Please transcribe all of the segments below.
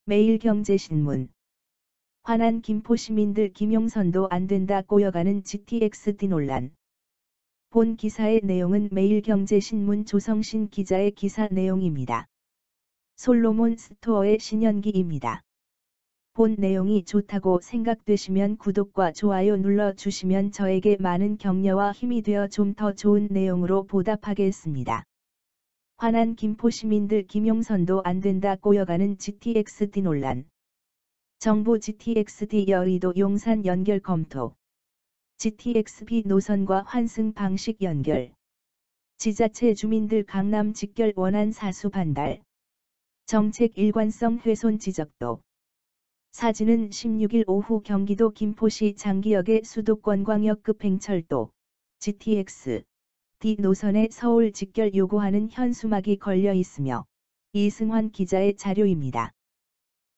매일경제신문. 화난 김포 시민들 김용선도 안 된다 꼬여가는 GTX-D 논란. 본 기사의 내용은 매일경제신문 조성신 기자의 기사 내용입니다. 솔로몬 스토어의 신현기입니다. 본 내용이 좋다고 생각되시면 구독과 좋아요 눌러주시면 저에게 많은 격려와 힘이 되어 좀 더 좋은 내용으로 보답하겠습니다. 화난 김포 시민들 김용선도 안 된다 꼬여가는 GTX-D 논란. 정부 GTX-D 여의도 용산 연결 검토. GTX-B 노선과 환승 방식 연결. 지자체 주민들 강남 직결 원안 사수 반발. 정책 일관성 훼손 지적도. 사진은 16일 오후 경기도 김포시 장기역의 수도권광역급 행철도 GTX D 노선에 서울 직결 요구하는 현수막이 걸려 있으며 이승환 기자의 자료입니다.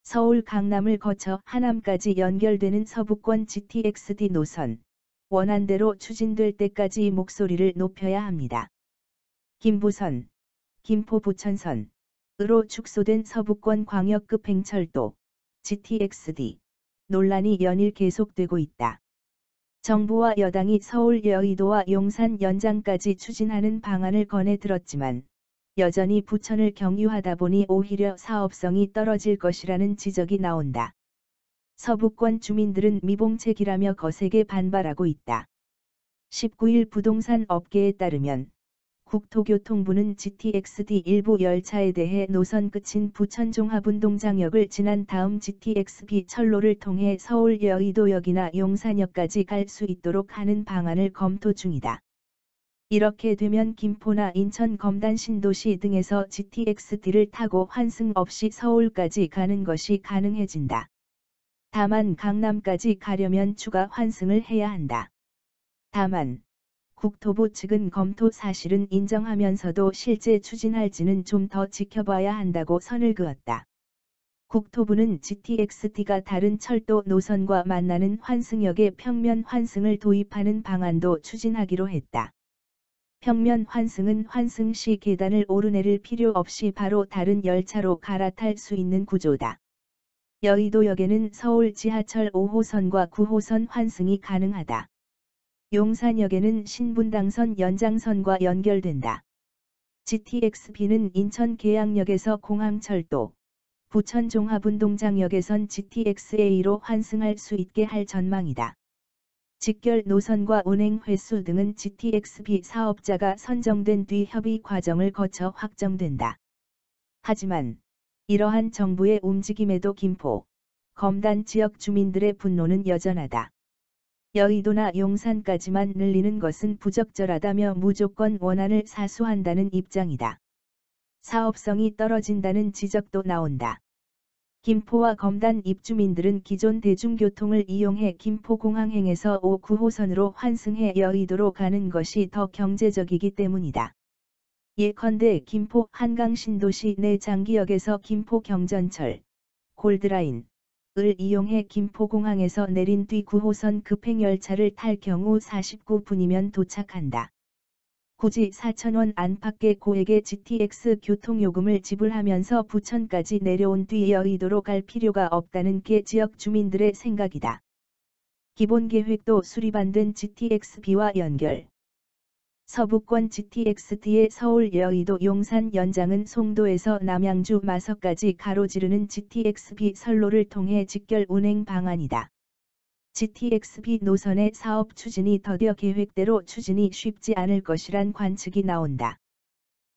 서울 강남을 거쳐 하남까지 연결되는 서부권 GTX-D 노선, 원안대로 추진될 때까지 목소리를 높여야 합니다. 김부선, 김포 부천선으로 축소된 서부권 광역급 행철도 GTX-D 논란이 연일 계속되고 있다. 정부와 여당이 서울 여의도와 용산 연장까지 추진하는 방안을 꺼내 들었지만 여전히 부천을 경유하다 보니 오히려 사업성이 떨어질 것이라는 지적이 나온다. 서부권 주민들은 미봉책이라며 거세게 반발하고 있다. 19일 부동산 업계에 따르면 국토교통부는 GTX-D 일부 열차에 대해 노선 끝인 부천 종합운동장역을 지난 다음 GTX-B 철로를 통해 서울 여의도역이나 용산역까지 갈 수 있도록 하는 방안을 검토 중이다. 이렇게 되면 김포나 인천 검단 신도시 등에서 GTX-D를 타고 환승 없이 서울까지 가는 것이 가능해진다. 다만 강남까지 가려면 추가 환승을 해야 한다. 다만 국토부 측은 검토 사실은 인정하면서도 실제 추진할지는 좀 더 지켜봐야 한다고 선을 그었다. 국토부는 GTX-D가 다른 철도 노선과 만나는 환승역에 평면 환승을 도입하는 방안도 추진하기로 했다. 평면 환승은 환승 시 계단을 오르내릴 필요 없이 바로 다른 열차로 갈아탈 수 있는 구조다. 여의도역에는 서울 지하철 5호선과 9호선 환승이 가능하다. 용산역에는 신분당선 연장선과 연결된다. GTX-B는 인천 계양역에서 공항철도, 부천 종합운동장역에선 GTX-A로 환승할 수 있게 할 전망이다. 직결 노선과 운행 횟수 등은 GTX-B 사업자가 선정된 뒤 협의 과정을 거쳐 확정된다. 하지만 이러한 정부의 움직임에도 김포, 검단 지역 주민들의 분노는 여전하다. 여의도나 용산까지만 늘리는 것은 부적절하다며 무조건 원안을 사수한다는 입장이다. 사업성이 떨어진다는 지적도 나온다. 김포와 검단 입주민들은 기존 대중교통을 이용해 김포공항행에서 5, 9호선으로 환승해 여의도로 가는 것이 더 경제적이기 때문이다. 예컨대 김포 한강신도시 내 장기역에서 김포 경전철, 골드라인, 을 이용해 김포공항에서 내린 뒤 9호선 급행열차를 탈 경우 49분이면 도착한다. 굳이 4,000원 안팎의 고액의 GTX 교통요금을 지불하면서 부천까지 내려온 뒤 여의도로 갈 필요가 없다는 게 지역 주민들의 생각이다. 기본 계획도 수립 안 된 GTX-B와 연결. 서부권 GTX-D의 서울 여의도 용산 연장은 송도에서 남양주 마석까지 가로지르는 GTX-B 선로를 통해 직결 운행 방안이다. GTX-B 노선의 사업 추진이 더뎌 계획대로 추진이 쉽지 않을 것이란 관측이 나온다.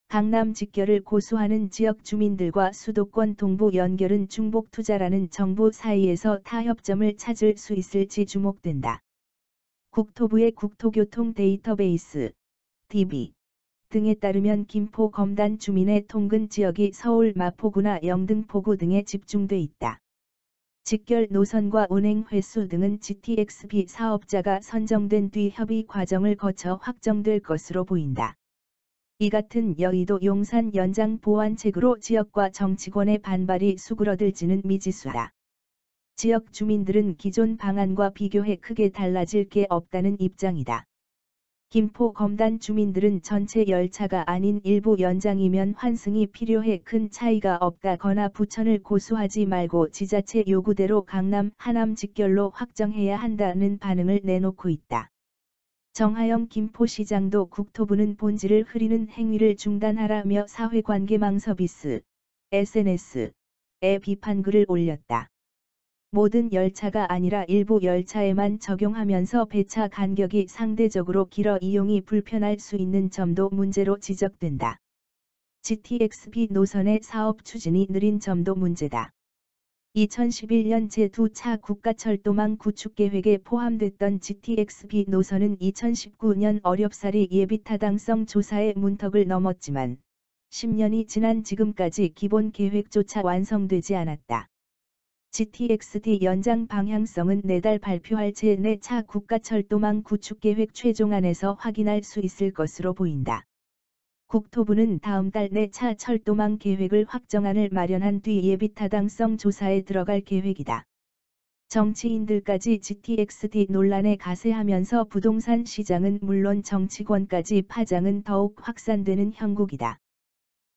강남 직결을 고수하는 지역 주민들과 수도권 동부 연결은 중복 투자라는 정부 사이에서 타협점을 찾을 수 있을지 주목된다. 국토부의 국토교통 데이터베이스 DB 등에 따르면 김포 검단 주민의 통근 지역이 서울 마포구나 영등포구 등에 집중돼 있다. 직결 노선과 운행 횟수 등은 GTX-B 사업자가 선정된 뒤 협의 과정을 거쳐 확정될 것으로 보인다. 이 같은 여의도 용산 연장 보완책으로 지역과 정치권의 반발이 수그러들지는 미지수다. 지역 주민들은 기존 방안과 비교해 크게 달라질 게 없다는 입장이다. 김포 검단 주민들은 전체 열차가 아닌 일부 연장이면 환승이 필요해 큰 차이가 없다거나 부천을 고수하지 말고 지자체 요구대로 강남, 하남 직결로 확정해야 한다는 반응을 내놓고 있다. 정하영 김포시장도 국토부는 본질을 흐리는 행위를 중단하라며 사회관계망 서비스, SNS에 비판글을 올렸다. 모든 열차가 아니라 일부 열차에만 적용하면서 배차 간격이 상대적으로 길어 이용이 불편할 수 있는 점도 문제로 지적된다. GTX-B 노선의 사업 추진이 느린 점도 문제다. 2011년 제2차 국가철도망 구축 계획에 포함됐던 GTX-B 노선은 2019년 어렵사리 예비타당성 조사의 문턱을 넘었지만 10년이 지난 지금까지 기본 계획조차 완성되지 않았다. GTX-D 연장 방향성은 내달 발표할 제4차 국가철도망 구축계획 최종안에서 확인할 수 있을 것으로 보인다. 국토부는 다음 달 4차 철도망 계획을 확정안을 마련한 뒤 예비타당성 조사에 들어갈 계획이다. 정치인들까지 GTX-D 논란에 가세하면서 부동산 시장은 물론 정치권까지 파장은 더욱 확산되는 형국이다.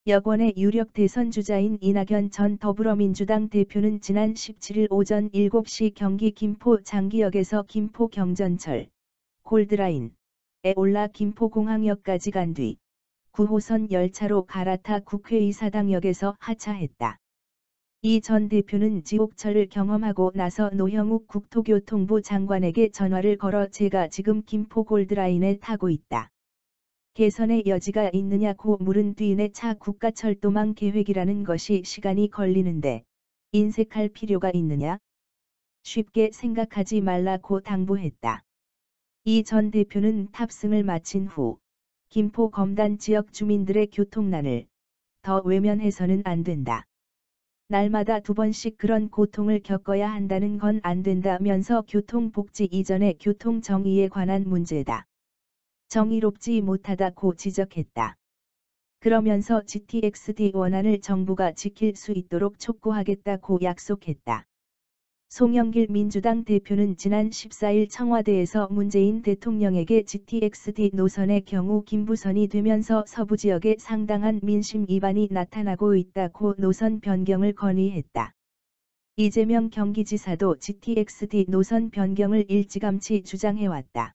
여권의 유력 대선 주자인 이낙연 전 더불어민주당 대표는 지난 17일 오전 7시 경기 김포 장기역에서 김포 경전철, 골드라인에 올라 김포공항역까지 간 뒤 9호선 열차로 갈아타 국회의사당역에서 하차했다. 이 전 대표는 지옥철을 경험하고 나서 노형욱 국토교통부 장관에게 전화를 걸어 제가 지금 김포 골드라인에 타고 있다. 개선의 여지가 있느냐고 물은 뒤 4차 국가철도망 계획이라는 것이 시간이 걸리는데 인색할 필요가 있느냐? 쉽게 생각하지 말라고 당부했다. 이 전 대표는 탑승을 마친 후 김포 검단 지역 주민들의 교통난을 더 외면해서는 안 된다. 날마다 2번씩 그런 고통을 겪어야 한다는 건 안 된다면서 교통복지 이전의 교통정의에 관한 문제다. 정의롭지 못하다고 지적했다. 그러면서 GTX-D 원안을 정부가 지킬 수 있도록 촉구하겠다고 약속했다. 송영길 민주당 대표는 지난 14일 청와대에서 문재인 대통령에게 GTX-D 노선의 경우 김부선이 되면서 서부 지역에 상당한 민심 이반이 나타나고 있다고 노선 변경을 건의했다. 이재명 경기지사도 GTX-D 노선 변경을 일찌감치 주장해왔다.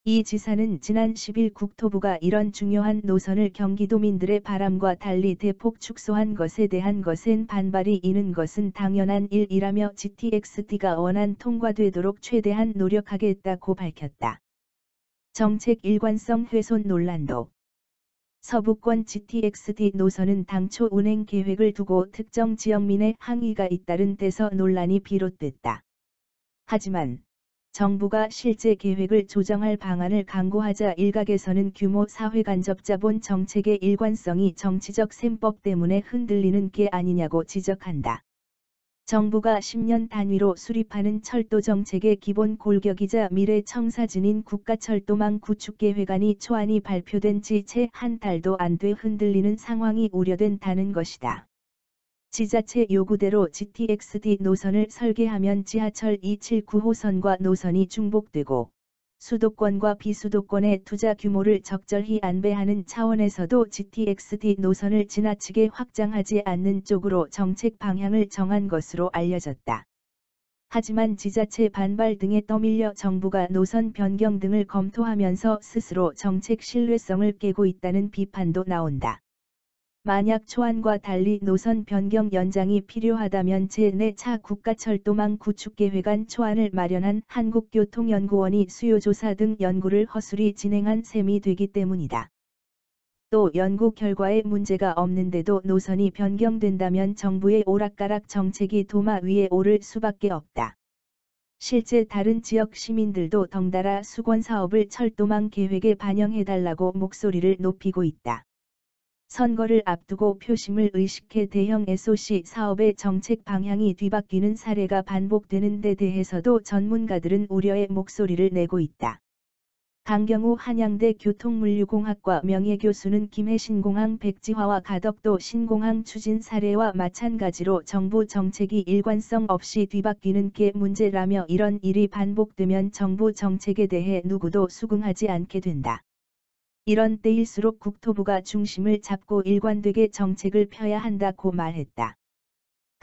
이 지사는 지난 10일 국토부가 이런 중요한 노선을 경기도민들의 바람과 달리 대폭 축소한 것에 대한 것엔 반발이 있는 것은 당연한 일이라며 GTX-D가 원안 통과되도록 최대한 노력하겠다고 밝혔다. 정책 일관성 훼손 논란도. 서부권 GTX-D 노선은 당초 운행 계획을 두고 특정 지역민의 항의가 잇따른 데서 논란이 비롯됐다. 하지만 정부가 실제 계획을 조정할 방안을 강구하자 일각에서는 규모 사회간접자본 정책의 일관성이 정치적 셈법 때문에 흔들리는 게 아니냐고 지적한다. 정부가 10년 단위로 수립하는 철도 정책의 기본 골격이자 미래 청사진인 국가철도망 구축계획안이 초안이 발표된 지 채 한 달도 안 돼 흔들리는 상황이 우려된다는 것이다. 지자체 요구대로 GTX-D 노선을 설계하면 지하철 279호선과 노선이 중복되고 수도권과 비수도권의 투자 규모를 적절히 안배하는 차원에서도 GTX-D 노선을 지나치게 확장하지 않는 쪽으로 정책 방향을 정한 것으로 알려졌다. 하지만 지자체 반발 등에 떠밀려 정부가 노선 변경 등을 검토하면서 스스로 정책 신뢰성을 깨고 있다는 비판도 나온다. 만약 초안과 달리 노선 변경 연장이 필요하다면 제4차 국가철도망 구축계획안 초안을 마련한 한국교통연구원이 수요조사 등 연구를 허술히 진행한 셈이 되기 때문이다. 또 연구 결과에 문제가 없는데도 노선이 변경된다면 정부의 오락가락 정책이 도마 위에 오를 수밖에 없다. 실제 다른 지역 시민들도 덩달아 수권사업을 철도망 계획에 반영해달라고 목소리를 높이고 있다. 선거를 앞두고 표심을 의식해 대형 SOC 사업의 정책 방향이 뒤바뀌는 사례가 반복되는 데 대해서도 전문가들은 우려의 목소리를 내고 있다. 강경우 한양대 교통물류공학과 명예교수는 김해신공항 백지화와 가덕도 신공항 추진 사례와 마찬가지로 정부 정책이 일관성 없이 뒤바뀌는 게 문제라며 이런 일이 반복되면 정부 정책에 대해 누구도 수긍하지 않게 된다. 이런 때일수록 국토부가 중심을 잡고 일관되게 정책을 펴야 한다고 말했다.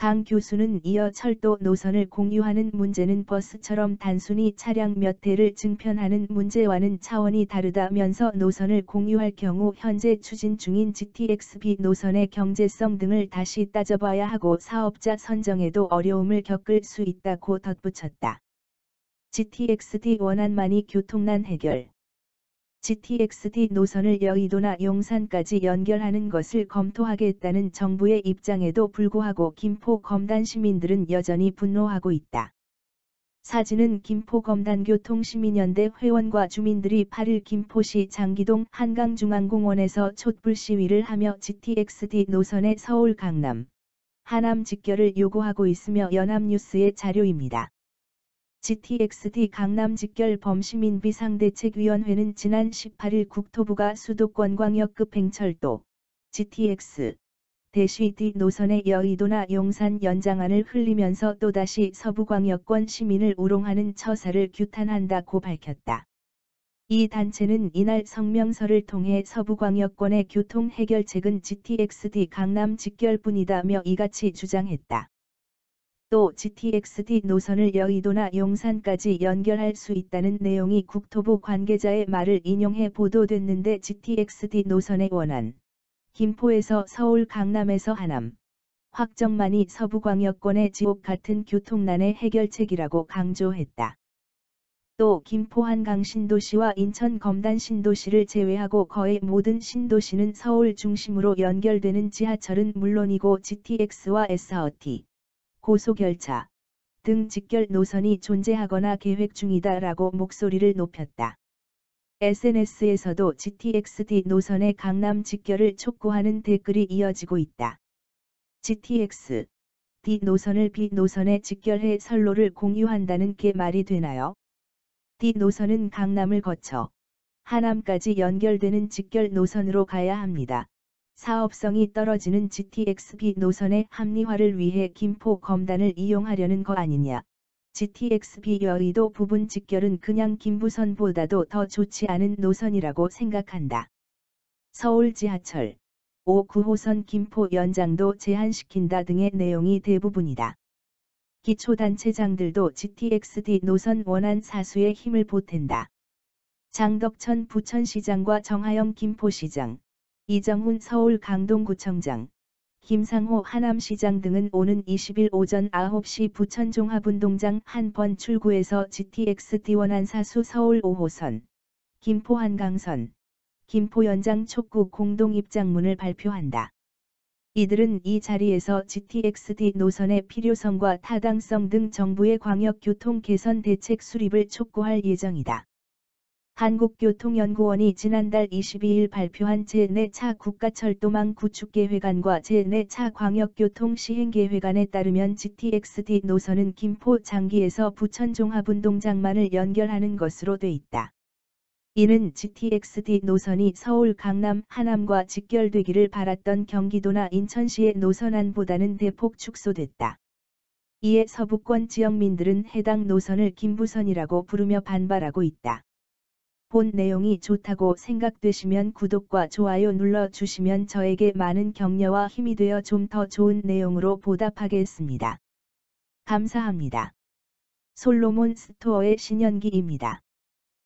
강 교수는 이어 철도 노선을 공유하는 문제는 버스처럼 단순히 차량 몇 대를 증편하는 문제와는 차원이 다르다면서 노선을 공유할 경우 현재 추진 중인 GTX-B 노선의 경제성 등을 다시 따져봐야 하고 사업자 선정에도 어려움을 겪을 수 있다고 덧붙였다. GTX-D 원안만이 교통난 해결. GTX-D 노선을 여의도나 용산까지 연결하는 것을 검토하겠다는 정부의 입장에도 불구하고 김포 검단 시민들은 여전히 분노하고 있다. 사진은 김포 검단교통시민연대 회원과 주민들이 8일 김포시 장기동 한강중앙공원에서 촛불 시위를 하며 GTX-D 노선의 서울 강남, 하남 직결을 요구하고 있으며 연합뉴스의 자료입니다. GTX-D 강남 직결 범시민 비상대책위원회는 지난 18일 국토부가 수도권광역급 행철도 GTX-D 노선의 여의도나 용산 연장안을 흘리면서 또다시 서부광역권 시민을 우롱하는 처사를 규탄한다고 밝혔다. 이 단체는 이날 성명서를 통해 서부광역권의 교통 해결책은 GTX-D 강남 직결뿐이다며 이같이 주장했다. 또 GTX-D 노선을 여의도나 용산까지 연결할 수 있다는 내용이 국토부 관계자의 말을 인용해 보도됐는데 GTX-D 노선의 원안, 김포에서 서울 강남에서 하남, 확정만이 서부광역권의 지옥 같은 교통난의 해결책이라고 강조했다. 또 김포 한강 신도시와 인천 검단 신도시를 제외하고 거의 모든 신도시는 서울 중심으로 연결되는 지하철은 물론이고 GTX와 SRT, 고속열차 등 직결 노선이 존재하거나 계획 중이다라고 목소리를 높였다. SNS에서도 GTX-D 노선의 강남 직결을 촉구하는 댓글이 이어지고 있다. GTX-D 노선을 B 노선에 직결해 선로를 공유한다는 게 말이 되나요? D 노선은 강남을 거쳐 하남까지 연결되는 직결 노선으로 가야 합니다. 사업성이 떨어지는 GTX-B 노선의 합리화를 위해 김포 검단을 이용하려는 거 아니냐. GTX-B 여의도 부분 직결은 그냥 김부선보다도 더 좋지 않은 노선이라고 생각한다. 서울 지하철 5, 9호선 김포 연장도 제한시킨다 등의 내용이 대부분이다. 기초단체장들도 GTX-D 노선 원안 사수에 힘을 보탠다. 장덕천 부천시장과 정하영 김포시장, 이정훈 서울 강동구청장, 김상호 하남시장 등은 오는 20일 오전 9시 부천 종합운동장 한번 출구에서 GTX-D 원안 사수 서울 5호선, 김포 한강선, 김포 연장 촉구 공동 입장문을 발표한다. 이들은 이 자리에서 GTX-D 노선의 필요성과 타당성 등 정부의 광역교통 개선 대책 수립을 촉구할 예정이다. 한국교통연구원이 지난달 22일 발표한 제4차 국가철도망 구축계획안과 제4차 광역교통 시행계획안에 따르면 GTX-D 노선은 김포 장기에서 부천 종합운동장만을 연결하는 것으로 돼 있다. 이는 GTX-D 노선이 서울 강남 하남과 직결되기를 바랐던 경기도나 인천시의 노선안보다는 대폭 축소됐다. 이에 서부권 지역민들은 해당 노선을 김부선이라고 부르며 반발하고 있다. 본 내용이 좋다고 생각되시면 구독과 좋아요 눌러주시면 저에게 많은 격려와 힘이 되어 좀 더 좋은 내용으로 보답하겠습니다. 감사합니다. 솔로몬 스토어의 신현기입니다.